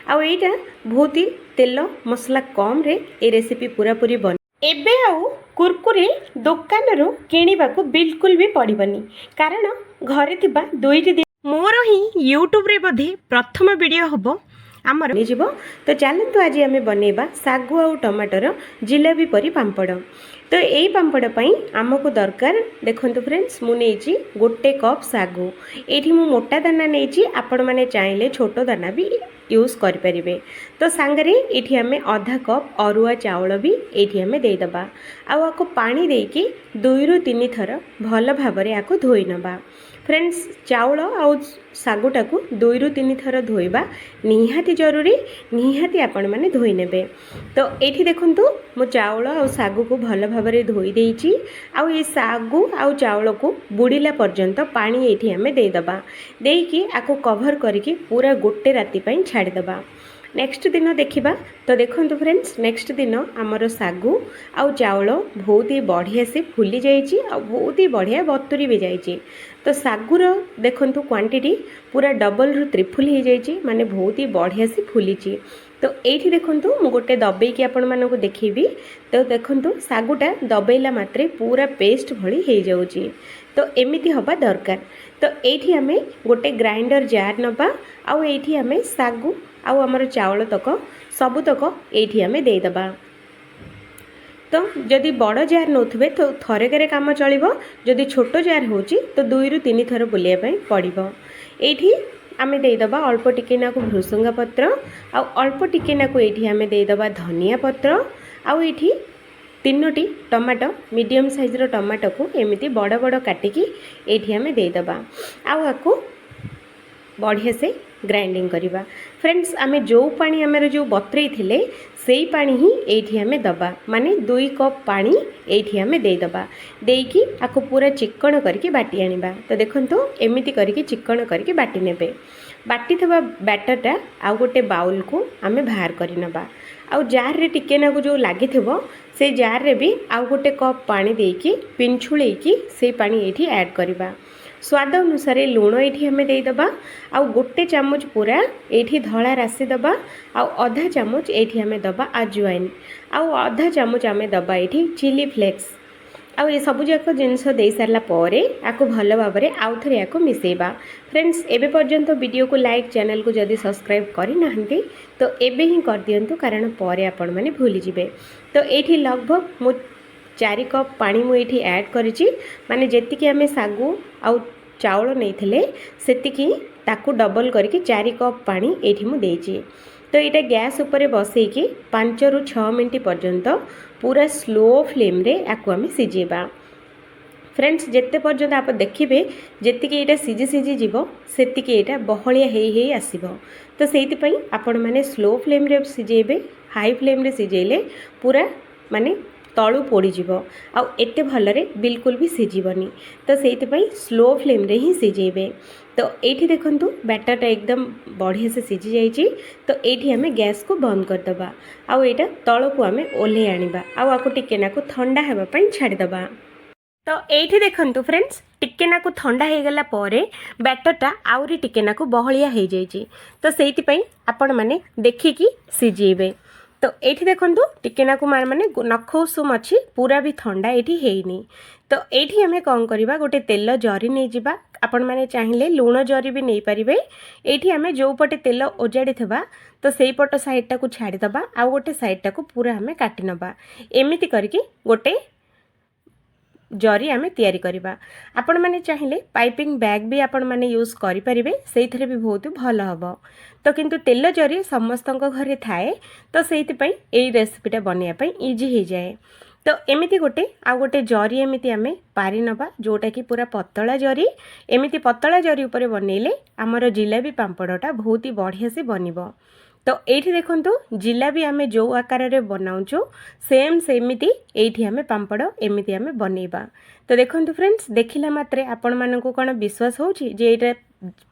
आउ एटा बहुत ही तेल मसला कम रे ए रेसिपी पूरा पूरी बन एबे आउ कुरकुरे दुकान रो किनिबा को बिल्कुल भी पड़िबनी कारण घरे थिबा दुईटी दिन मोर ही यूट्यूब रे बधे प्रथम वीडियो हबो आमर जीव। तो चलतु आज आम बनइबा सागु आउ टमाटर जिलेबी परी पांपड़। तो यही पांपड़ पाई आमको दरकार देखंतु फ्रेंड्स मुझे गोटे कप सागु ये मोटा दाना नहीं आपण मैंने चाहिए छोट दाना भी यूज करें। तो सांगरे ये आम आधा कप अरुआ चाउल भी ये आम देदबा आपको पानी देकी 2 ରୁ 3 थर भल भाव में धोई नबा। फ्रेंड्स चाउल आउ सागुटा को 2 ରୁ 3 थर धोइबा निहाती जरूरी निहाती आपण मैंने धोई नेबे। तो ये देखंतु मो चाउल आउ सागु को भल भाव में धोई देइची आउ ये सागु आउ चाउल को बुड़ीला पर्यंत पानी ये आम देदबा देकी आको कवर करके पूरा गोटे राति पई छाड़ी दबा। नेक्स्ट दिन देखिबा। तो देखंतु फ्रेंड्स नेक्स्ट दिन आमर सागु आउ चाउल बहुत ही बढ़िया से फुली जाइए आ बहुत ही बढ़िया बतुरी भी जाइए। तो सागुर देखंतु क्वांटिटी पूरा डबल रु त्रिफुल हो जाइए माने बहुत ही बढ़िया से फुली। तो ये देखंतु मु गोटे दबेकी आपण मानकु देखिबी। तो देखंतु सागुटा दबेला मात्रे पूरा पेस्ट भली हो जाउची। तो एमिति हबा दरकार। तो एठी आमे गोटे ग्राइंडर जार नबा आउ एठी आमे सागु आउ आमर चाउल तक सबु तक एठी आमे दे दबा। तो जदि बड़ जार नौथिबे तो थरेकरे काम चलिबो जदि छोट जार होची तो 2 ରୁ 3 थर बुलिया पई पड़िबो। एठी आमे दे दबा अल्प टिके नाकु भृसंगा पत्र आउ अल्प टिके नाकु एठी आमे दे दबा धनिया पत्र आउ एठी 3टी टमाटो मीडियम साइज रो टमाटो को एमिति बड़ बड़ काटिकी एठी आमे दे दबा आउ आकु बढ़िया से ग्राइंडिंग करवा। फ्रेंड्स आमे जो पानी आमर जो बतरे थिले सेई पानी ही एठी आमे दबा माने 2 कप पानी एठी आमे दे दबा देकी आको पूरा चिकन करके बाटी आनिबा। तो देखंतु एमिति करके चिकन करके बाटी नेबे। बाटी थबा बैटरटा आउ गोटे बाउल को आमे बाहर करि नबा आउ जार रे टिके नाको जो लागि थबो से जार रे भी आउ गोटे कप पानी देकी पिंछुळेकी से पानी एठी ऐड करबा। स्वाद अनुसार लुण ये आम देदबा आउ गोटे चामच पूरा ये धला राशि दबा आउ आधा चामच ये आम दबा अजवाइन आउ आधा चामच आम दबा ये चिली फ्लेक्स आउ ये सब जाक जिनस दे सारा पर आपको भल भाव में आउ थे या मिसेबा। फ्रेंड्स एबे पर्यंत वीडियो को लाइक चैनल को जदि सब्सक्राइब करना तो एबे ही कर दियंतु कारण पर आपण मैंने भूली जिवे। तो ये लगभग मु 4 कप पानी मुझे ऐड करिछि माने जेतिकी आमे सागु आउ चाउल नहीं सेतिकी ताकू डबल करके 4 कप पानी एठी मु देछि। तो ये गैस उपर बसैकी 5 ରୁ 6 मिनट पर्यंत पूरा स्लो फ्लेम रे आकु आमे सिजेबा। फ्रेंड्स जेते पर्यंत आप देखिबे जेतिकी एटा सिजी सिजी जीवो सेतिकी एटा बहलिया हेई आसीबो। तो सेति पई आपण माने स्लो फ्लेम रे सिजेबे हाई फ्लेम रे सिजेले पूरा माने तलू पोड़ीज आउ एते भलरे बिल्कुल भी सिझीबनी। तो से स्लो फ्लेम रे ही सिझेबे। तो ये देखंतु बैटरटा एकदम बढ़िया से सिझी जाइए। तो ये आम गैस को बंद करदबा आउ एटा तल को आम ओल्हे आनिबा आउ आको टिके नाकु ठंडा हेबा पई छाड़ीदबा। तो ये देखंतु फ्रेंड्स टिके नाकु ठंडा हो गला परे बैटरटा आउरी टिके नाकु बहलिया हो जाइए। तो सेति पई आपण माने देखिकी सिझेबे। तो ये देखंतु टिके नाकु माने नख उषुम अच्छी पूरा भी ठंडा ये हैनी। तो ये आम कौन करवा गोटे तेल जरी नहीं जावा आपण मैंने चाहिए लुण जरी भी नहीं पारे। ये आम जो पटे तेल ओजाड़ी था तो से पट साइडटा को छाड़ीदबा आउ गोटे साइडटा को पूरा आम काटी नबा एमिति करके गोटे जरी आमे तैयारी करवा। आपण माने चाहिए पाइपिंग बैग भी आपण माने यूज करें से भी बहुत भल हम। तो किंतु तेल जरी समस्त घरे थाए तो से रेसिपीटा बनवाई इजी हो जाए। तो एमिति गोटे आ गोटे जरी एमिति आमे पारी नबा जोटा कि पूरा पतला जरी एमिति पतला जरी ऊपर बनइले आमर जिलेबी पांपड़टा बहुत ही बढ़िया से बनिबो। तो ये देखंतु जिलेबी आमे जो आकार रे बनाउचु सेम सेमिति एठी आमे पांपड़ एमिति आमे बनेबा। तो देखंतु फ्रेंड्स देखिला मात्रे आपण मानकु कोन विश्वास होउची जे एटा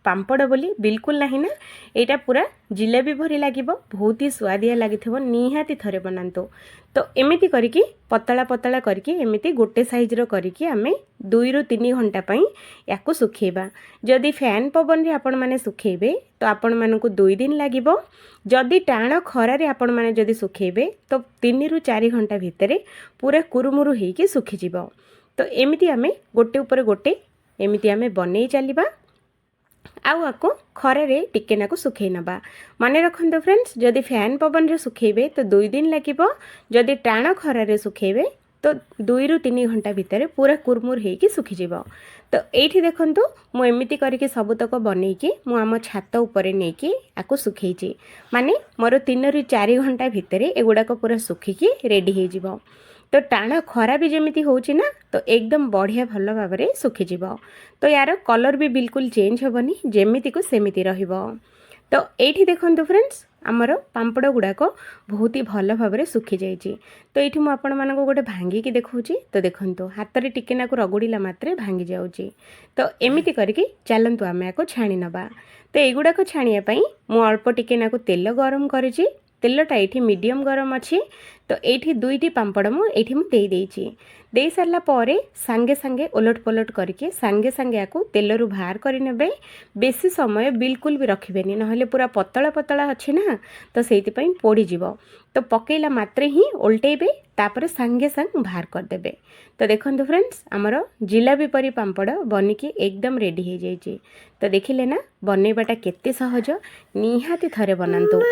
पांपड़ बोली बिल्कुल नहीं ना, यहाँ पूरा जिलेबी भरी लगे, बहुत ही स्वादिया लगी, निहाती थरे बनातु। तो एमती करके पतला पतला करके एमती गोटे साइज्र करके आम 2 ରୁ 3 घंटा या सुखेबा। जदि फैन पवन रे आपण माने सुखेबे तो आपण मानकु 2 दिन लागिबो। जदि टाण खरा रे आपण माने जदि सुखेबे तो 3 ରୁ 4 घंटा भितर पूरा कुरुमुरु हेकी सुखी जिवो। तो एमती आम गोटे उपर गोटे एमती आम बनै चलिबा। आउ आको खरारे टिके नाकु सुखै नबा। माने रखंतु फ्रेंड्स, जदि फैन पवन रे सुखेबे तो 2 दिन लागिबो। जदि टाण खरारे सुखेबे तो 2 ରୁ 3 घंटा भितर पूरा कुरमुर हेकी सुखी जिवो। तो एठी देखंतु मु एमिति करिके सबतक बनेइकी मु आम छात उपरे नेकी आकु सुखैची। माने मोर 3 ରୁ 4 घंटा भितर एगुडाक पूरा सुखिकी रेडी हे जिवो। तो टाण खरा भी जमी होची ना तो एकदम बढ़िया भल भाव में सुखीज। तो यार कलर भी बिल्कुल चेंज हेबनी, जेमिति को सेमिति रहिबो। तो एठी देखंतु फ्रेंड्स आमर पांपड़ गुड़ाक बहुत ही भल भाव में सुखी जाइए। तो ये मुझे आपण मानक गोटे भांगिकी देखौची। तो देखंतु हाथ में टिके नाकु रगुड़िला मात्रे भांगी जाउची। तो एमिति करके चलंतु आमे आको छाणी नबा। तो एगुड़ाक छाणिया पई मु अल्प टिके नाकु तेल गरम करिची। तेलटा ये मीडियम गरम अच्छी। तो ये 2टी पांपड़ मुझे दे देइची। दे सारा पर सांगे सांगे ओलट पलट करके सांगे सांगे या तेलरू बाहर करने। बेसी समय बिल्कुल भी रखिबेनी, नहले पूरा पतला पतला अच्छे ना तो से पोड़ीज। तो पकेला मात्रे ही ओल्टेबे, तापर सांगे सांग बाहर करदे। तो देखंतु फ्रेंड्स आमर जिलाबी परी पांपड़ बनिकी एकदम रेडी हो जाइए। तो देखिले ना बनैबाटा केते सहज, निहाती थरे बनातु।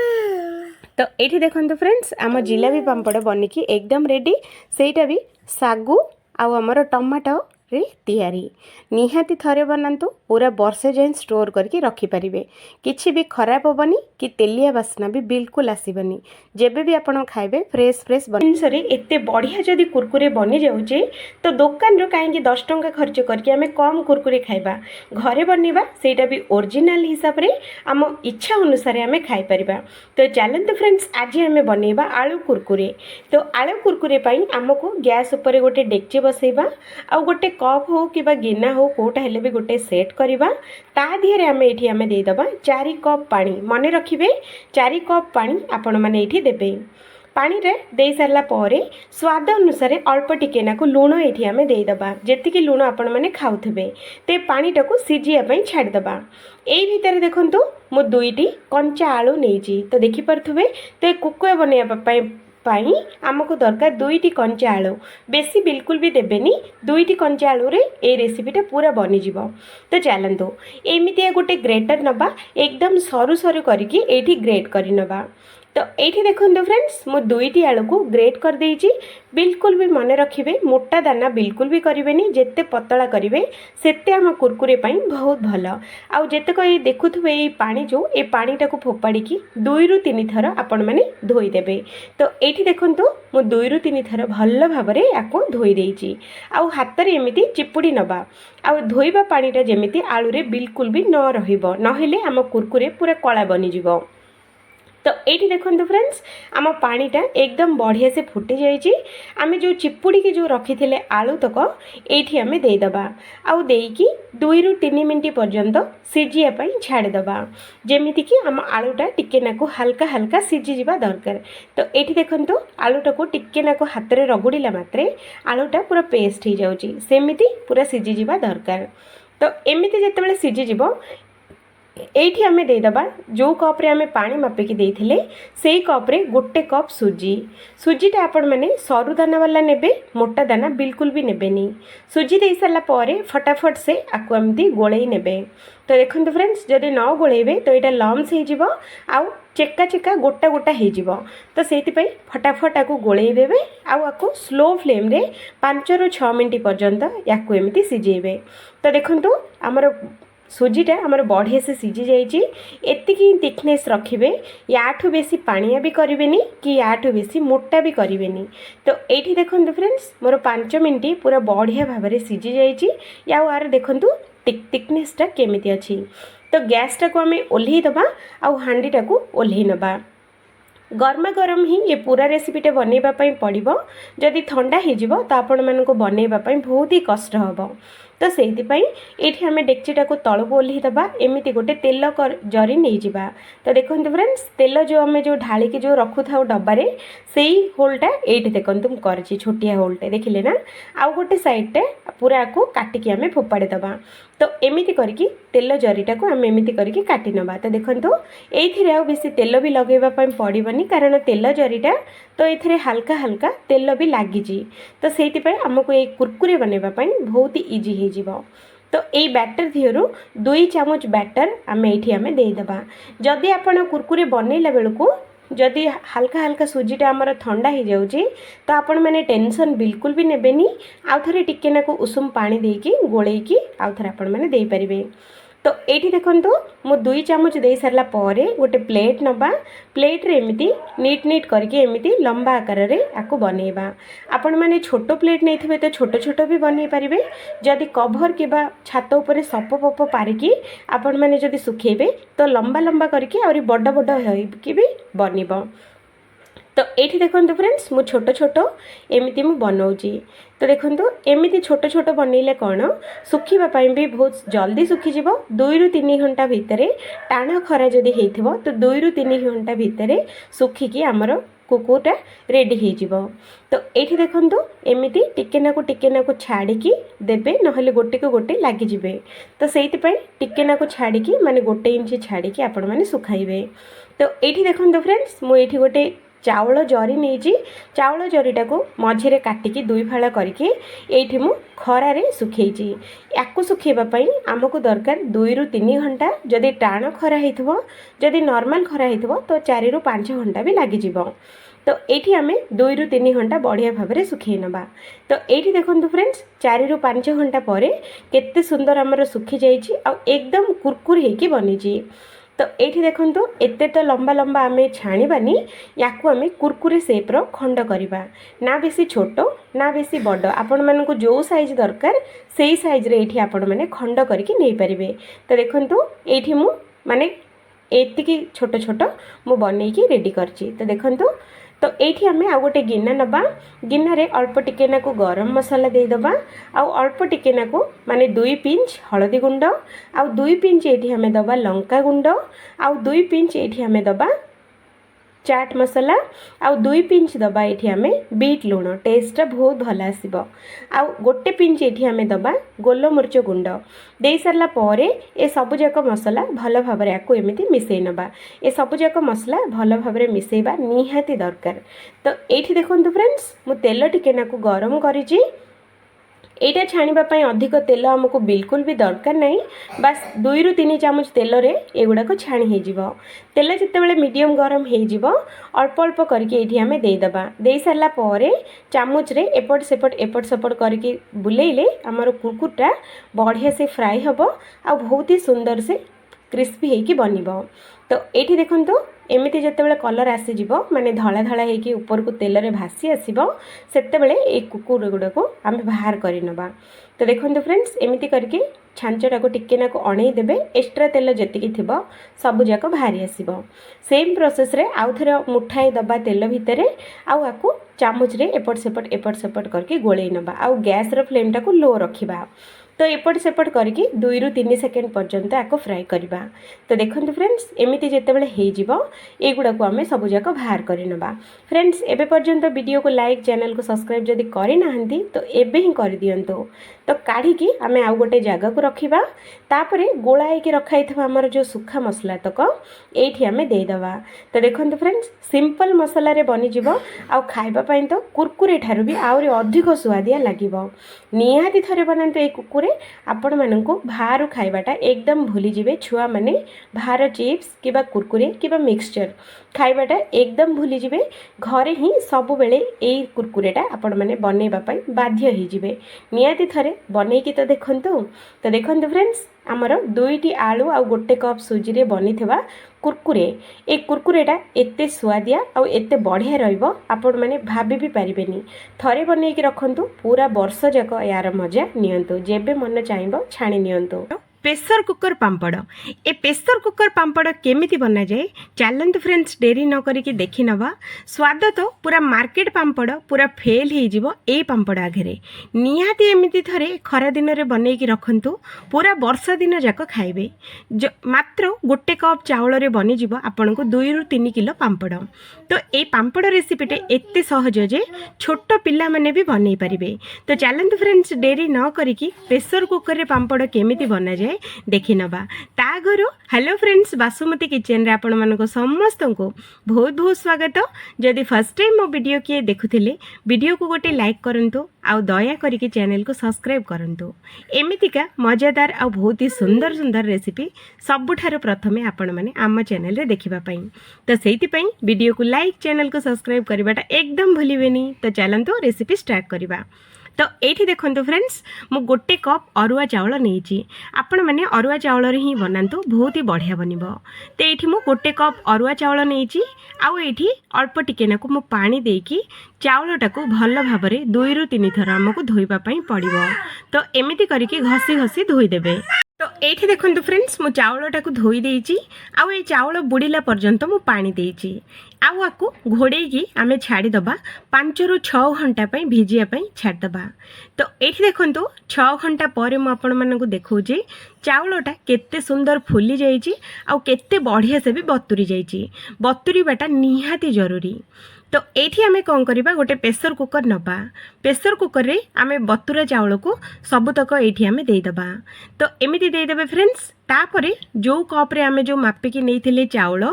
तो ये देखंतु फ्रेंड्स आम जिलाबी पांपड़ बनिकी एकदम रेडी, सेटा भी सागु आउ आमर टमाटो रे तैयारी। निहाती थरे बनातु, पूरा वर्षे जाए स्टोर करके रखिपारे। किछि भी खराब हेबनी कि तेलिया बास्ना भी बिल्कुल आसबनी। जेबे भी आपण खाइबे फ्रेश फ्रेश जिनसरे एते बढ़िया जदि कुरकुरे बनी जाउचे तो दुकान रो काहेकि 10 टंका खर्च करके आमे कम कुरकुरे खाइबा, घरे बनेबा सेटा भी ओरिजिनल हिसाब रे आम इच्छा अनुसार आमे खाइ परिबा। तो चलंतु फ्रेंड्स आज आमे बनेबा आलू कुरकुरे। तो आलू कुरकुरे पई आमको गैस ऊपर गोटे डेक्ची बसेबा, आ गोटे कप हो कि गिना हो कोटा हेले भी गोटे सेट करवा। ता दिहरे आमे एठी आमे दे दबा 4 कप पानी। मने रखिबे 4 कप पानी आपण माने एठी देबे। पानी रे दे सारला परे स्वाद अनुसार अल्प टिके नाकु लूण एठी आमे दे दबा, जेतिकी लूण आपण माने खाउथबे। ते पानी टाकू सिजिया पई छाड़ दबा। एई भितर देखंतु मु 2टी कंचा आलू नेची। तो देखि परथुबे ते कुकुआ बनेबा पाई आमको दरकार 2टी कंचा आलू, बेसी बिल्कुल भी देबेनी। 2टी कंचा आलू रे ए रेसिपीटा पूरा बनीजिव। तो चलतु एमितिया गोटे ग्रेटर नबा, एकदम सरू सरू करके एठी ग्रेट करी नबा। तो ये देखो फ्रेंड्स मु 2टी आलू को ग्रेट कर देइची। बिल्कुल भी मन रखिबे मोटा दाना बिल्कुल भी करिवेनी, जेते पतला करिवे सेते आम कुरकुरे पाई बहुत भल। आउ जेते को देखुथुबे ए पानी जो ए पानीटा को फोपाड़ी की 2 ରୁ 3 थर आपण माने धोई देबे। तो एठी देखंतु मु 2 ରୁ 3 थर भल भाबरे याको धोई देइची। आउ हाथ रे एमिति चिपुड़ी नबा। आउ धोइबा पानीटा जेमिति आलू रे बिल्कुल भी न रहिबो, नहेले आम कुरकुरे पूरा कला बनी जिवो। तो ये देखो फ्रेंड्स आम पानीटा एकदम बढ़िया से फुटी जाइए। आम जो चिपुड़ी की जो रखी थे आलू तक ये आम देदबा। आउ देकी 2 ରୁ 3 मिनट पर्यंत सिझियापाई छाड़ीदबा, जेमिति कि आम आलूटा टिके नाकु हल्का हल्का सिझी जावा दरकार। तो ये देखंतु आलूटा को टिके नाकु हाथ रे रगुड़िला मात्रे आलूटा पूरा पेस्ट हो जाउची, सेमिति पूरा सिझी जावा दरकार। तो एमिति जेतेबेले सिझी जिवो एठी आमे देदबा जो कप रे आमे पानी मापिकी देइथिले सेई कप रे गोटे कप सुजी। सुजीटा आपण माने सरू दाना वाला नेबे, मोटा दाना बिल्कुल भी नेबेनी। सुजी दे सारला परे फटाफट से आकु एमती गोळेई नेबे। तो देखंतु फ्रेंड्स जदि न गोळेबे तो एटा लम्स हे जिवो, आउ चेका चेका गोटा गोटा हे जिवो। तो सेति पई फटाफट आकु गोळेई देबे, आउ आकु स्लो फ्लेम रे 5 ରୁ 6 मिनिट पर्यंत याकु एमती सिजेबे। तो देखंतु हमर सुजीटा आमर बढ़िया से सिझी जाइए। एतिकी थिकनेस रखिबे, याठू बेसी पानिया भी करिवेनी कि याठू बेसी मोटा भी करिवेनी। तो एठी देखंतु फ्रेंड्स मोर 5 मिनिट पूरा बढ़िया भाव में सिझी जाइए। या आर देखंतु थिकनेसटा केमिति अछि। तो गैसटा को आमे ओल्हेई दबा, आउ हांडीटा को ओल्हेई नबा। गर्मा गरम ही ये पूरा रेसिपीटा बनैबा पई पड़िबो। जदि ठंडा हो जिवो तो आपण मानको बनैबा पई बहुत ही कष्ट हबो। तो से ये आम डेक्चीटा को तलू ओह्लैदबा एमती गोटे तेल जरी नहीं जावा। तो देखो फ्रेंड्स तेल जो आम जो ढालिकी जो रखु था डब्बारे से होलटा ये देखो कर छोटिया होलटे देखिले ना। आउ गोटे साइडटे पूरा को काटिकी आम फोपाड़ी दबा। तो एमती करके तेल जरीटा को आम एमती करके काटी नबा। तो देखो ये बेसी तेल भी लगेवाई पड़ोनी कारण तेल जरीटा तो ये हल्का हल्का तेल भी लगी। तो से आमको ये कुरकुरे बनवाई बहुत इजी हो। तो ये बैटर दिहरु 2 चामच बैटर आम ये आम देदेबा। जदि आपण कुरकुरे बनैला बेलू जदि हल्का हल्का सुजीटा आमर ठंडा हो जाऊँगी तो आपण मैंने टेंशन बिल्कुल भी नेबेनी। आउ थे टिके नाकु उषुम पानी देकी गोलेकी आउ थे आपण मैंने दे पारिबे। तो ये देखो मु 2 चामच दे सारा गोटे प्लेट नबा। प्लेट रे एमती नीट नीट करके एमती लंबा आकार रे आको बनैबा। आपण माने छोटो प्लेट नहीं थे तो छोट छोट भी बनै पारिबे। जदि कभर किबा छात उपरे सप पप पारिकी आपण माने जदि सुखेबे तो लंबा लंबा करके आउरी बड़ बड़ होइकी भी बनिबो। तो ये देखो फ्रेंड्स मु छोट छोट एमती मु बनाऊँगी। तो देखो एमती छोट छोट बनइले कौन सुखापी भी बहुत जल्दी सुखीज। 2 ରୁ 3 घंटा भितर टाण खरा जदि होइथिबो तो 2 ରୁ 3 घंटा भितर सुखिकी आमर कुकुरटा रेडी हो। तो ये देखो एमती टिके नाकु छाड़िकी देबे नहले गोटे को गोटे लगिजे। तो से टिके नाकु छाड़िकी माने 1 इंच छाड़िकी आपण माने सुखाइबे। तो ये देखो फ्रेंड्स मु ये गोटे चाउल जरी नहीं चाउल जरीटा को मझे काटिकी 2 फाड़ करके ये मु खरारे सुखेची। याकू सुखेबाई आमको दरकार 2 ରୁ 3 घंटा। जदि टाण खरा होइथिबो जदि नॉर्मल खरा होइथिबो तो 4 ରୁ 5 घंटा भी लगिजिबो। तो ये आम 2 ରୁ 3 घंटा बढ़िया भाव में सुखई नबा। तो ये देखो फ्रेंड्स 4 ରୁ 5 घंटा पर केते सुंदर आमर सुखी जाइए आ एकदम कुरकुर होगी बनी। तो ये देखो एते तो लंबा लंबा आम छाणीबानी याकू आम कुरकुरे सेप्र खंड करवा ना बेसी छोट ना बेसी बड़ आपण मानक जो साइज दरकार से साइज रे ये आपण मैंने खंड करके नहीं पारे। तो देखो ये मु माने एतिकी छोट छोट मु बनईकी रेडी करची। तो देखो तो ये आम आ गोटे गिना नबा। गिना रे अल्प टिके नाकु गरम मसला देदेबा आउ अल्प टिके नाकु माने 2 पिंच हलदी गुंड आउ 2 पिंच ये आम दबा लंका गुंड आउ 2 पिंच ये आम दबा चाट मसला आउ 2 पिंच दबा ये आम बीट लुण टेस्टा बहुत भल आसो। आउ गोटे पिंच ये आम दबा गोलमरीच गुंड दे सारा पर ए सबुजाक मसला भल भाव में एमती मिसई नबा। ए सबुजाक मसला भल भाव में मिसईबा निहाती दरकार। तो ये देखो फ्रेंड्स मु तेल टिके नाकु गरम करिछि। एटा छाणीबापी अधिक तेल आमको बिल्कुल भी दरकार नहीं। बास 2 ରୁ 3 चामच तेल रे एगुड़ा को छाणी हो। तेल जितेबाला मीडियम गरम हो अल्प अल्प करके ये आम देदेबा। दे सारा पर चामच रे एपट सेपट करके बुलेइले आमर कुकुरटा बढ़िया से फ्राई हम आ बहुत ही सुंदर से क्रिस्पी होगी बनब। तो ये देखो एमती जिते कलर आसीज माने धला धला होगी ऊपर को तेल रे भासी आसो से कुकुर गुड़ाक आम बाहर करनबा। तो देखो फ्रेंड्स एमती करके छांचटा को टिके नाकु अणई देबे एक्स्ट्रा तेल जेतिकी थिबो सब जाक बाहरी आसीबो। सेम प्रोसेस रे आउ थरे मुठाए दबा तेल भितरे आउ आकु चामच रे एपट सेपट करके गोळेई नबा आउ गैस रो फ्लेम टाको लो रखिबा। तो एपट सेपट करके 2 ରୁ 3 सेकेंड पर्यंत आको फ्राई करवा। तो देखो फ्रेंड्स एमती जितेबाला एगुड़ा को आम सबुजाक बाहर करनबा। फ्रेंड्स एबे पर्यंत वीडियो को लाइक चैनल को सब्सक्राइब जदि करना तो एबे ही कर दियंतु। तो काढ़ी आम आउ गोटे जगह को रखा तापर गोलाइ रखाई आमर जो सुखा मसला तक ये आम देदेबा। तो देखो फ्रेंड्स सिंपल मसला रे बनीज आ खाइबापी तो कुरकुरे ठारू भी आहरी अधिक सुआदिया लगे। निहाती थरे बनातु ये कुकुरे आपण मानकु बाहर खाइबाटा एकदम भूली जिवे। छुआ माने बाहर चिप्स किबा कुरकुरे किबा मिक्सचर खाइबाटा एकदम भूली जिवे। घरे ही सब बेले ए कुरकुरेटा आपण माने बनैबा पई बाध्य ही जिवे। निहाती थरे बनैकी तो देखंतु। तो देखंतु फ्रेंड्स आमर 2टी आलू आ गोटे कप सुजी रे बनीथिबा कुरकुरे ए कुरकुरेटा एते स्वादिया आ एते बढ़िया रहिबो आपण माने भाबी भी पारिबेनी। थरे बनैकी रखंतु पूरा वर्ष जाक यार मजा नियंतु। जेबे मन चाहिबो छाणी नियंतु। प्रेसर कुकर पांपड़। ए प्रेसर कुकर पांपड़ केमिति बना जाए चलते फ्रेंड्स डेरी न करिकी देखि नवा। स्वाद तो पूरा मार्केट पांपड़ पूरा फेल हो जीवो ए पांपड़ आगे निहाती एमिति थरे खरा दिन रे बनैकी रखंतु पूरा वर्षा दिन जाक खाइबे। मात्र गोटे कप चावल रे बनी जीवो आपनको 2 ରୁ 3 किलो पांपड़। तो ए पांपड़ रेसिपीटे एते सहज जे छोट पिला माने भी बनै परिबे। तो चलते फ्रेंड्स डेरी न करिकी प्रेसर कुकर रे पांपड़ केमिति बना जाए देखि नबा। ता घरो हेलो फ्रेंड्स बासुमती किचन रे आपण मानको समस्त को बहुत बहुत स्वागत। जदि फर्स्ट टाइम मो वीडियो किए देखुथिले वीडियो को गोटे लाइक करंतु आउ दया करिके चैनल को सब्सक्राइब करंतु। एमितिका मजेदार आ बहुत ही सुंदर सुंदर रेसिपी सबुठारो प्रथमे आपण माने आम चैनल रे देखिबा पई। तो सेति पई वीडियो को लाइक चैनल को सब्सक्राइब करबाटा एकदम भूलिबेनी। तो चलंतु रेसिपी स्टार्ट करबा। तो ये देखो फ्रेंड्स मु गोटे कप अरुआ चावल नहीं आपण मैंने अरुआ चावल ही बनातु बहुत ही बढ़िया बनब। तो ये मु गोटे कप अरुआ चावल नहीं आउ ये अल्प टिके नाकु मु पानी देकी चावलटा को भल भाव 2 ରୁ 3 थर आमको धोइबापी पड़ो। तो एमती करके घसी घसी धोईदेवे। तो ये देखो फ्रेंड्स मु चावलटा को धोई देइची आउ ये चावल बुड़ीला पर्यंत मु पानी देइची आउ आकु घोड़ेकी आमे छाड़ीदबा 5 ରୁ 6 घंटा पई भिजिया पई छाड़दबा। तो ये देखो 6 घंटा पर मु आपण मानकु देखौची चावलटा केते सुंदर फुली जाइची आउ केते बढ़िया से भी बतुरी जाइची। बतुरीबाटा निहाती जरूरी। तो ये आमे कौन करबा गोटे प्रेसर कुकर नबा। प्रेसर कुकर रे आमे बतुरा चावल को सबुतक ये आमे देदबा। तो एमिति देदेबे फ्रेंड्स। तापरे जो कप रे आमे जो मापिकी नहीं चावल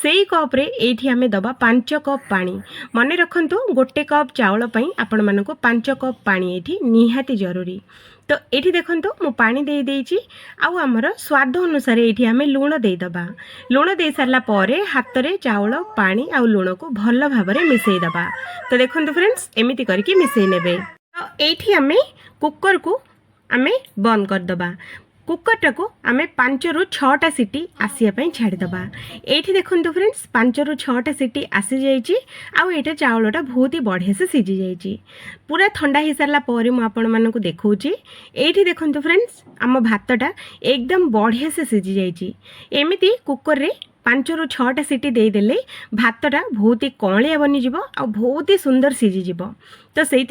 से कप रे ये आमे दबा 5 कप पानी। मने रखंतु गोटे कप चावल पई आपण मानको 5 कप पानी ये निहाती जरूरी। तो ये देखो मु पानी दे देइची आउ आमर स्वाद अनुसार ये आमे लूण देदबा। लूण दे सारला परे हाथ रे चावल पानी आउ लूण को भल भाव में मिसई दबा। तो देखो फ्रेंड्स एमिति करके मिसई नेबे। तो ये आमे कुकर को आमे बंद कर दबा। कुकरटा को आमे 5 ରୁ 6टा सीटी आसिया छाड़ीदबा। ये देखो फ्रेंड्स 5 ରୁ 6टा सीटी आसी जाइए आउ ये चावलटा बहुत ही बढ़िया से सीझी जाइए। पूरा ठंडा हो सारा पर मुझे देखौची। ये देखो फ्रेंड्स आम भातटा एकदम बढ़िया से सीझी जाइए। एमती कुकर रे 5 ରୁ 6टा सीटी देदेले भातटा बहुत ही कौलिया बनीजिव आ बहुत ही सुंदर सीझीजिव। तो से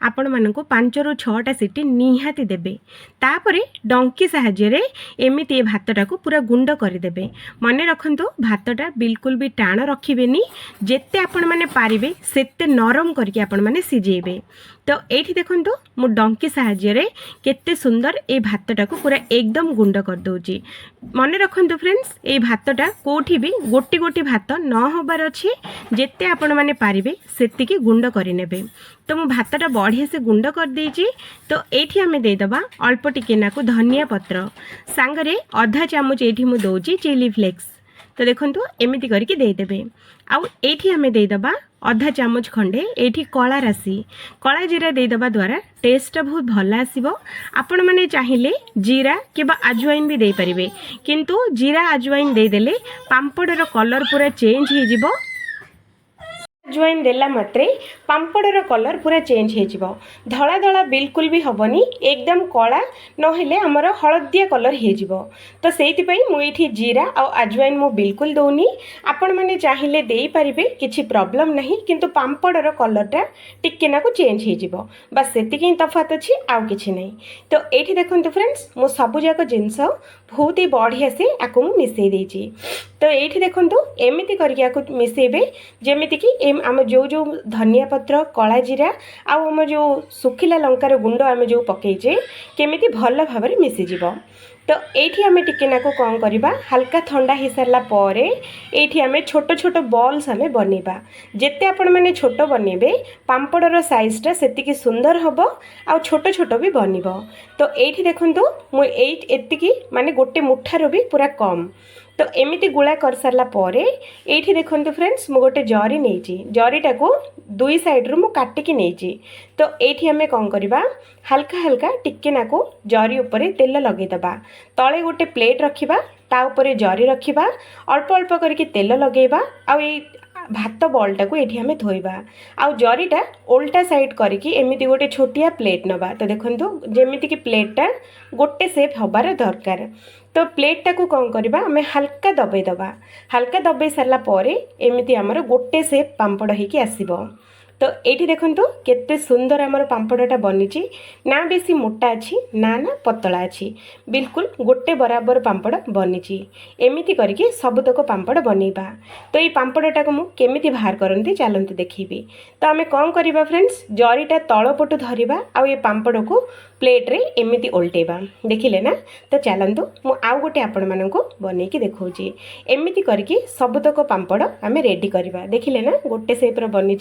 आपण मानक 5 ରୁ 6टा सीटी निहाती देबे। तापरे डंकी साहाय्य एमिति भातटा को पूरा गुंड करदेबे। मने रखंतु भातटा बिल्कुल भी टाण रखिबेनी। जेते आपण माने पारिबे सेते नरम करके आपण माने सिझेबे। तो ये देखंतु मु डंकी साहाय्य केते सुंदर ए भातटा को पूरा एकदम गुंड कर दउची। मने रखंतु फ्रेंड्स ए भातटा कोठी भी गोटी गोटी भात न होबार अछि। जेते आपण माने पारिबे सेतिकी गुंड करिनेबे। तो मु भातटा बढ़िया से गुंड कर देइची। तो एठी हमें देदबा अल्प टिके नाकु धनिया पत्र सांगरे आधा चामच एठी मु दउची चिली फ्लेक्स। तो देखंतु एमिति करके देदेबे। आउ एठी हमें देदबा आधा चामच खंडे एठी कला राशि कला जीरा देदबा द्वारा टेस्ट बहुत भल आसीबो। आपण माने चाहिए जीरा केबा अजवाइन भी दे परिबे किंतु जीरा अजवाइन दे देले पांपड़र कलर पूरा चेंज हो जिवो। अजवाइन देला मात्रे पांपड़र कलर पूरा चेंज हो जिवो। धला धला बिल्कुल भी हबनी एकदम कला नहेले हमर हलदिया कलर हो जिवो। तो सेति पई मु एठी जीरा और अजवाइन मु बिल्कुल दउनी। आपण माने चाहिए दे परिबे किछि प्रॉब्लम नहीं किंतु पांपड़र कलरटा टिके नाकु चेंज हो जिवो। बस सेतिकी तफात अछि आउ किछि नहीं। तो एठी देखंतु फ्रेंड्स मु सबु जाक जिंस बहुत ही बढ़िया से आकु मिसई देइची। तो ये देखंतु एमिति करके आकु मिसेबे जेमिति कि आम जो जो धनिया पत्र कला जीरा आउ आम जो सुखिला लंकार गुंड आम जो पकईचे केमिति भल भाव में मिसीजिव। तो ये आम टिके नाकु कौन करवा हल्का ठंडा हो सारा पर ये आम छोट छोट बॉल्स आम बनवा। जिते आपण मैंने छोट बनइबे पांपड़र साइजटा सेतिकी सुंदर हम आ छोट छोट भी बनब। तो ये देखंतु मुझे माने गोटे मुठार भी पूरा कम। तो एमिति गुला कर सारा पर ये देखंतु फ्रेंड्स मु गोटे जरी नहीं जरीटा को 2 साइड रू मु काटिकी नहीं। तो ये आम कौन करवा हल्का हल्का टिके नाकु जरी उपरे तेल लगेदबा। तले गोटे प्लेट रखिबा ता उपरे जरी रखिबा अल्प अल्प करके तेल लगेबा आ भात बॉलटा को ये आम धोइबा आउ जरीटा उल्टा साइड करके एमती गोटे छोटिया प्लेट नवा। तो देखो जमीती कि प्लेटा गोटे सेप हबार दरकार। तो प्लेटा को कौन करवा आम हल्का दबाई दबा। हल्का दबाई सारा पर एमती आमर गोटे सेप पांपड़ होगी आसब। तो ये देखो केते सुंदर आमर पांपड़टा बनी ना बेसी मोटा अच्छी ना ना पतला अच्छी बिल्कुल गोटे बराबर पांपड़ बनी एमती करके सबतक पांपड़ बनइबा। तो ये पांपड़टा को मुझे केमिति बाहर करती चलते देखी। तो आम कौन करवा फ्रेंड्स जरीटा तलपटू धरवा आउ ये पांपड़ को प्लेट रे एमती उल्टेबा देखिले ना। तो चलतु मु आउ गोटे आपण मानक बनईकी देखौची एमती करके सबतक पांपड़ आम रेडी करवा देखिले ना गोटे सेप्र बनी।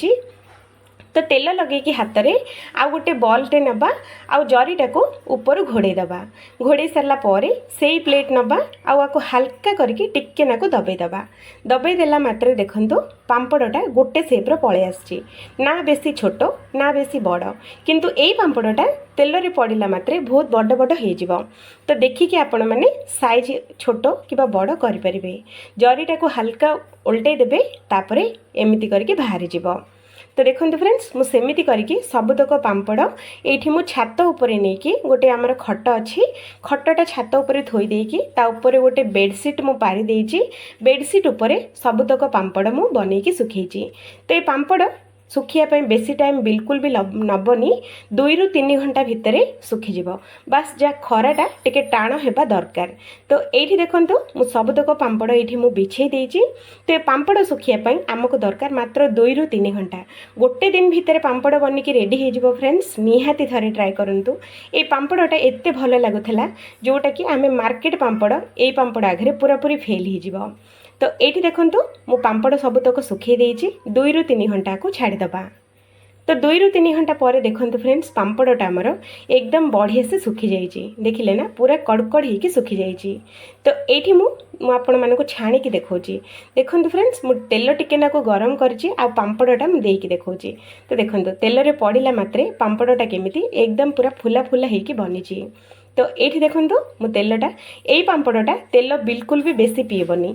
तो तेल लगे हाथ में आउ गोटे बॉलटे नवा आउ जरीटा को ऊपर घोड़े दबा। घोड़े सारा पर से प्लेट नवा आउ हल्का करके टिके नाको दबाई दबा। दबाई देला मात्र देखंतु पांपड़टा गोटे सेप्र पळे आसची ना बेसी छोट ना बेसी बड़ किंतु एई पांपड़टा तेल रे पड़िला मात्रे बहुत बड़ बड़ हो जिवो। तो देखिए आपण माने साइज छोट कि बड़ करें जरीटा को हल्का उल्टे देबे तापरे एमिति करके बाहरी जिवो। तो देखो फ्रेंड्स मु सेमिति करके सबतक पांपड़ ये मु छात उपरे नहीं कि गोटे आमर खट अच्छी खटटा छात उपरे थोई देकी ता उपरे गोटे बेडसीट मु पारि देइची। बेडसीट उपरे सबतक पांपड़ मु बनईकी सुखैची। तो ये पांपड़ सुखिया बेसी टाइम बिल्कुल भी नबनी 2 ରୁ 3 घंटा भितर सुखीज बास जहाँ खराटा टिके टाण होगा दरकार। तो ये देखो मु सबतक पांपड़ ये मु बिछे देइची। तो ये पांपड़ सुखिया आमको दरकार मात्र 2 ରୁ 3 घंटा गोटे दिन भितर पांपड़ बनिकी रेडी हो फ्रेंड्स निहाती थरे ट्राए करंतु। ये पांपड़टा एते भल लगुला जोटा कि आम मार्केट पांपड़ ये पांपड़ आगे पूरा पूरी फेल हो। तो ये देखो मु पांपड़ सबतक सुखी देइची 2 ରୁ 3 घंटा को छाड़ीदबा। तो 2 ରୁ 3 घंटा पर देखो फ्रेंड्स पांपड़टा आमर एकदम बढ़िया से सुखी जाइए देखिले ना पूरा कड़कड़ होगी सुखी जाइए। तो ये आपण मानक छाणिकी देखौची देखो फ्रेंड्स मु तेल टिके नाको गरम करची आ पांपड़टा मु देकी देखौची। तो देखो तेल रे पड़िला मात्रे पांपड़टा केमिति एकदम पूरा फुला फुला होगी बनीची। तो ये देखो मु तेलटा यही पांपड़टा तेल बिल्कुल भी बेसी पीबनी।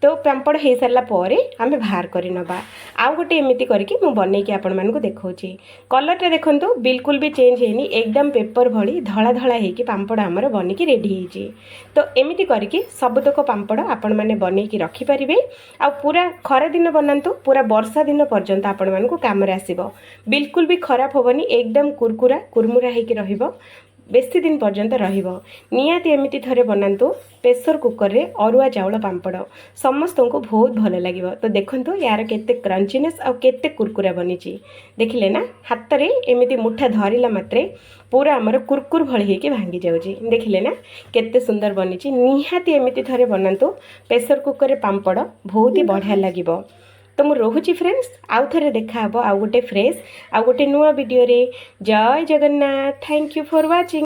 तो पांपड़ हो सारा पर आम बाहर कर नवा आउ गोटे एमती करके मु बनईकी आपण मानक देखौची। कलरटा देखो बिल्कुल भी चेंज होनी एकदम पेपर भली धला धला होगी पांपड़ आमर बनिकी रेडी होइची। तो एमती करके सबतक पांपड़ आपण माने बनईकी रखिपारे आ पूरा खरा दिन बनातु पूरा वर्षा दिन पर्यंत आपण मानक काम आसीबो बिल्कुल भी खराब होबनी एकदम कुरकुरा कुरमुरा होगी रहिबो बेसी दिन पर्यंत रहिबो। निहाती एमिति थरे बनातु प्रेशर कुकर रे अरुआ चाउल पांपड़ समस्त को बहुत भल लगे। तो देखो यार केते क्रंचीनेस आ केते कुरकुरा बनीची देखिले ना हाथ रे एमिति मुठा धरिला मात्रे पूरा आमर कुरकुर भली होके भांगी जाउची देखिले ना केते सुंदर बनीची। निहाती एमिति थरे बनातु प्रेशर कुकर रे पांपड़ बहुत ही बढ़िया लागिबो। तो मु रोहुची फ्रेंड्स आउ थरे देखा हबो आउ गोटे फ्रेश आउ गोटे नुआ वीडियो रे। जय Jagannath. Thank you for watching.